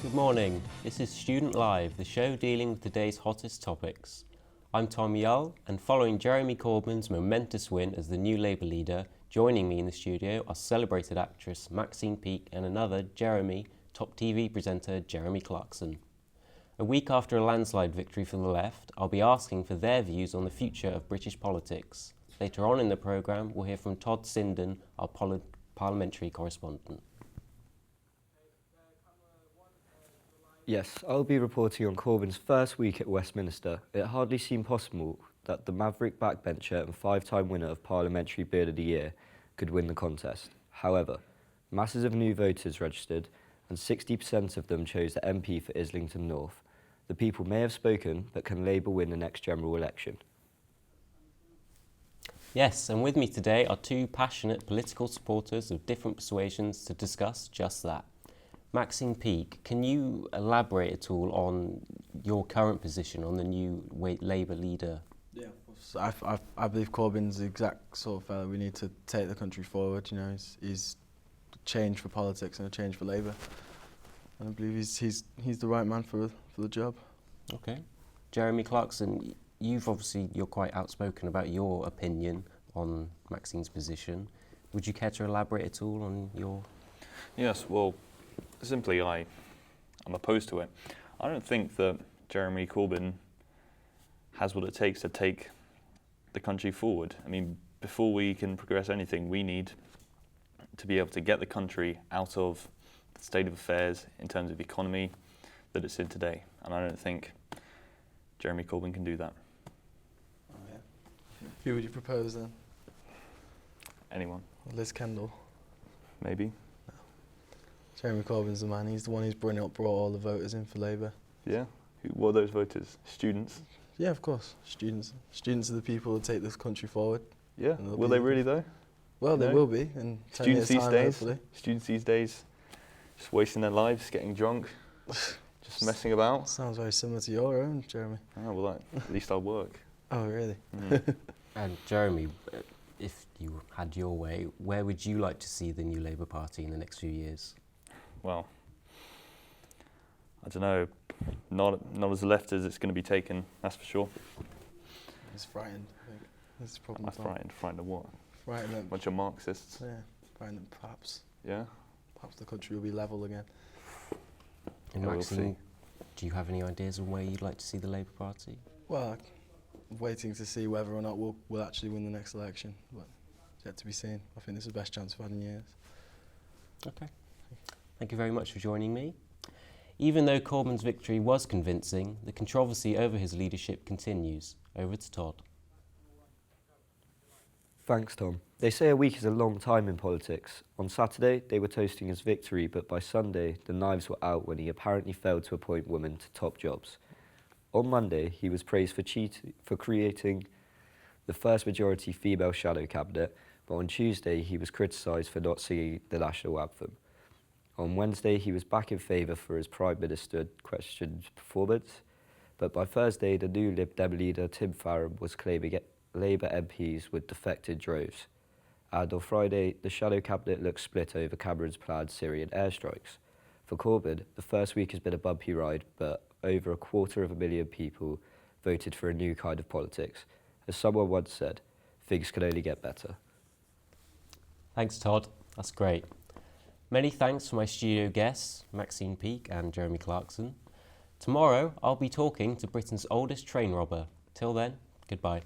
Good morning, this is Student Live, the show dealing with today's hottest topics. I'm Tom Yull, and following Jeremy Corbyn's momentous win as the new Labour leader, joining me in the studio are celebrated actress Maxine Peake and another Jeremy, top TV presenter Jeremy Clarkson. A week after a landslide victory for the left, I'll be asking for their views on the future of British politics. Later on in the programme, we'll hear from Todd Sinden, our parliamentary correspondent. Yes, I'll be reporting on Corbyn's first week at Westminster. It hardly seemed possible that the maverick backbencher and five-time winner of Parliamentary Beard of the Year could win the contest. However, masses of new voters registered and 60% of them chose the MP for Islington North. The people may have spoken, but can Labour win the next general election? Yes, and with me today are two passionate political supporters of different persuasions to discuss just that. Maxine Peake, can you elaborate at all on your current position on the new Labour leader? Yeah, I believe Corbyn's the exact sort of fellow we need to take the country forward. You know, he's a change for politics and a change for Labour. And I believe he's the right man for the job. Okay. Jeremy Clarkson, you're quite outspoken about your opinion on Maxine's position. Would you care to elaborate at all on your... Yes, well, simply I'm opposed to it. I don't think that Jeremy Corbyn has what it takes to take the country forward. I mean, before we can progress anything, we need to be able to get the country out of the state of affairs in terms of economy that it's in today. And I don't think Jeremy Corbyn can do that. Oh, yeah. Who would you propose then? Anyone. Liz Kendall. Maybe. Jeremy Corbyn's the man. He's the one who's brought all the voters in for Labour. Yeah? What are those voters? Students? Yeah, of course. Students. Students are the people who take this country forward. Yeah. Will they really though? Well, they No? will be in 10 Students years' these time, days? hopefully. Students these days just wasting their lives, getting drunk, just messing about. Sounds very similar to your own, Jeremy. Oh, well, at least I'll work. Oh, really? Mm. And Jeremy, if you had your way, where would you like to see the new Labour Party in the next few years? Well, I don't know, not as left as it's going to be taken, that's for sure. He's frightened, I think. That's the problem. I'm frightened of what? Frightened A that, bunch of Marxists. yeah, frightened that perhaps Yeah? the country will be level again. And Yeah, we'll Maxine, see. do you have any ideas on where you'd like to see the Labour Party? Well, I'm waiting to see whether or not we'll actually win the next election, but it's yet to be seen. I think this is the best chance we've had in years. Okay. Thank you very much for joining me. Even though Corbyn's victory was convincing, the controversy over his leadership continues. Over to Todd. Thanks, Tom. They say a week is a long time in politics. On Saturday, they were toasting his victory, but by Sunday, the knives were out when he apparently failed to appoint women to top jobs. On Monday, he was praised for creating the first majority female shadow cabinet, but on Tuesday, he was criticised for not singing the national anthem. On Wednesday, he was back in favour for his Prime Minister questioned performance, but by Thursday, the new Lib Dem leader Tim Farron was claiming Labour MPs would defect in droves. And on Friday, the shadow cabinet looked split over Cameron's planned Syrian airstrikes. For Corbyn, the first week has been a bumpy ride, but over 250,000 people voted for a new kind of politics. As someone once said, things can only get better. Thanks, Todd. That's great. Many thanks for my studio guests, Maxine Peake and Jeremy Clarkson. Tomorrow, I'll be talking to Britain's oldest train robber. Till then, goodbye.